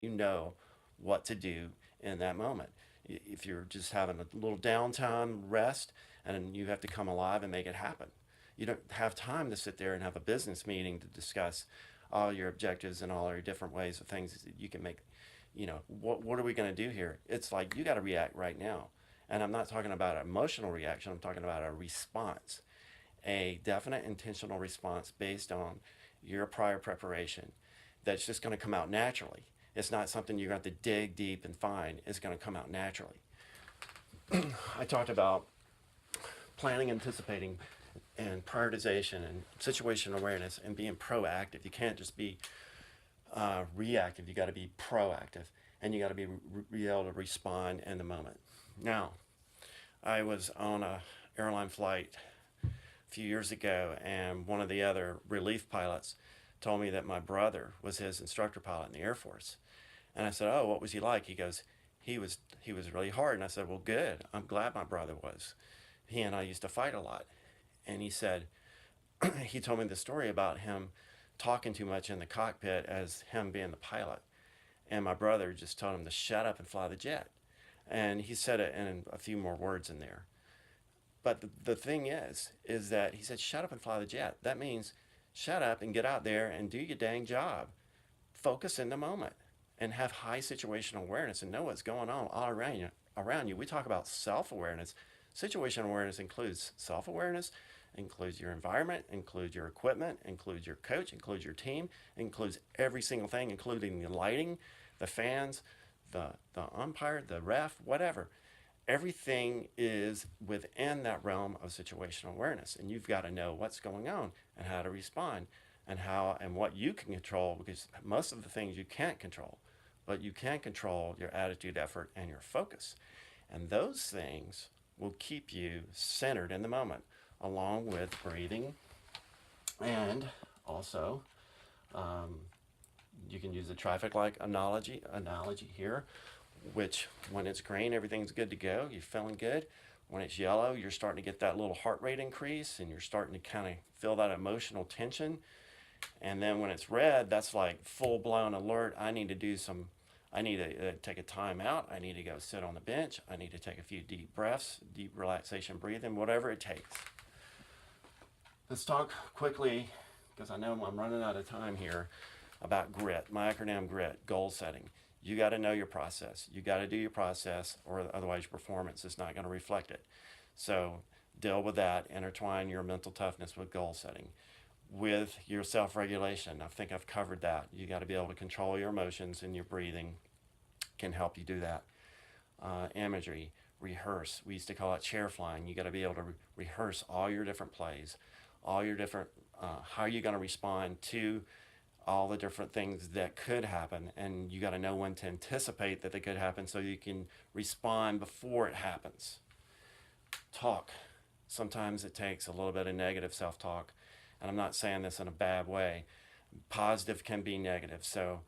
you know what to do in that moment. If you're just having a little downtime rest and you have to come alive and make it happen, you don't have time to sit there and have a business meeting to discuss all your objectives and all your different ways of things that you can make. What are we going to do here? It's like you got to react right now. And I'm not talking about an emotional reaction, I'm talking about a response, a definite intentional response based on your prior preparation that's just going to come out naturally. It's not something you're going to have to dig deep and find. It's going to come out naturally. I talked about planning, anticipating, and prioritization and situation awareness and being proactive. You can't just be reactive. You got to be proactive, and you got to be able to respond in the moment. Now, I was on a airline flight a few years ago, and one of the other relief pilots told me that my brother was his instructor pilot in the Air Force. And I said, "Oh, what was he like?" He goes, "He was really hard." And I said, "Well, good. I'm glad my brother was. He and I used to fight a lot." And he said, he told me the story about him talking too much in the cockpit as him being the pilot. And my brother just told him to shut up and fly the jet. And he said it in a few more words in there. But the thing is that he said, shut up and fly the jet. That means shut up and get out there and do your dang job. Focus in the moment and have high situational awareness and know what's going on all around you. We talk about self-awareness. Situational awareness includes self-awareness, includes your environment, includes your equipment, includes your coach, includes your team, includes every single thing, including the lighting, the fans, the umpire, the ref, whatever. Everything is within that realm of situational awareness, and you've got to know what's going on and how to respond and how and what you can control, because most of the things you can't control, but you can control your attitude, effort, and your focus. And those things will keep you centered in the moment, along with breathing. And also, um, you can use the traffic light analogy here, which when it's green, everything's good to go. You're feeling good. When it's yellow, you're starting to get that little heart rate increase and you're starting to kind of feel that emotional tension. And then when it's red, that's like full blown alert. I need to take a time out. I need to go sit on the bench. I need to take a few deep breaths, deep relaxation breathing, whatever it takes. Let's talk quickly, because I know I'm running out of time here, about grit, my acronym GRIT, goal setting. You got to know your process. You got to do your process, or otherwise your performance is not going to reflect it. So deal with that. Intertwine your mental toughness with goal setting. With your self-regulation, I think I've covered that. You got to be able to control your emotions, and your breathing can help you do that. Imagery, rehearse. We used to call it chair flying. You got to be able to rehearse all your different plays, all your different, how you're going to respond to all the different things that could happen, and you got to know when to anticipate that they could happen so you can respond before it happens. Talk. Sometimes it takes a little bit of negative self-talk, and I'm not saying this in a bad way. Positive can be negative. So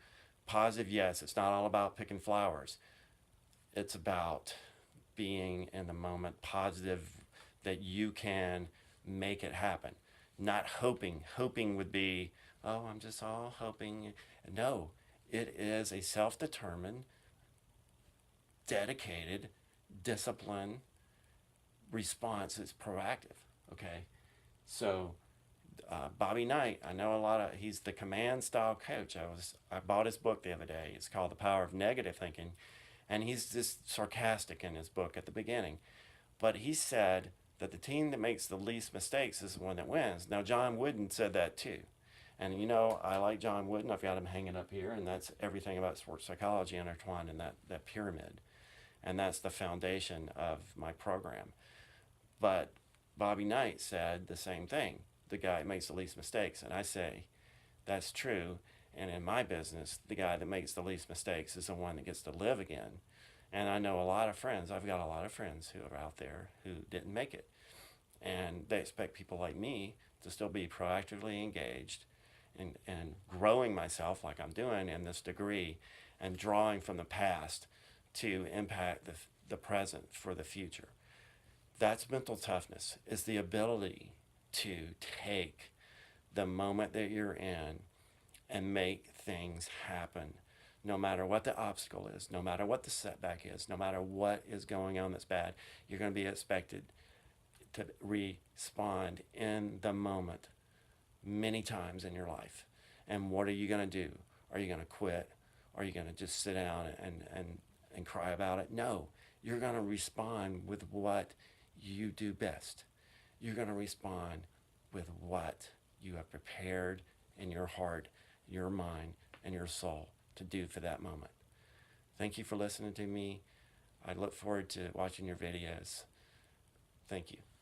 positive, yes, it's not all about picking flowers. It's about being in the moment, positive that you can make it happen. Not hoping. Hoping would be, oh, I'm just all hoping. No, it is a self-determined, dedicated, disciplined response. It's proactive. Okay, so Bobby Knight, I know a lot of. He's the command style coach. I bought his book the other day. It's called The Power of Negative Thinking, and he's just sarcastic in his book at the beginning. But he said that the team that makes the least mistakes is the one that wins. Now John Wooden said that too. And I like John Wooden. I've got him hanging up here, and that's everything about sports psychology intertwined in that pyramid. And that's the foundation of my program. But Bobby Knight said the same thing. The guy that makes the least mistakes. And I say, that's true. And in my business, the guy that makes the least mistakes is the one that gets to live again. And I know a lot of friends. I've got a lot of friends who are out there who didn't make it. And they expect people like me to still be proactively engaged and growing myself like I'm doing in this degree and drawing from the past to impact the present for the future. That's mental toughness, is the ability to take the moment that you're in and make things happen, no matter what the obstacle is, no matter what the setback is, no matter what is going on that's bad, you're going to be expected to respond in the moment many times in your life. And what are you going to do? Are you going to quit? Are you going to just sit down and cry about it? No, you're going to respond with what you do best. You're going to respond with what you have prepared in your heart, your mind, and your soul to do for that moment. Thank you for listening to me. I look forward to watching your videos. Thank you.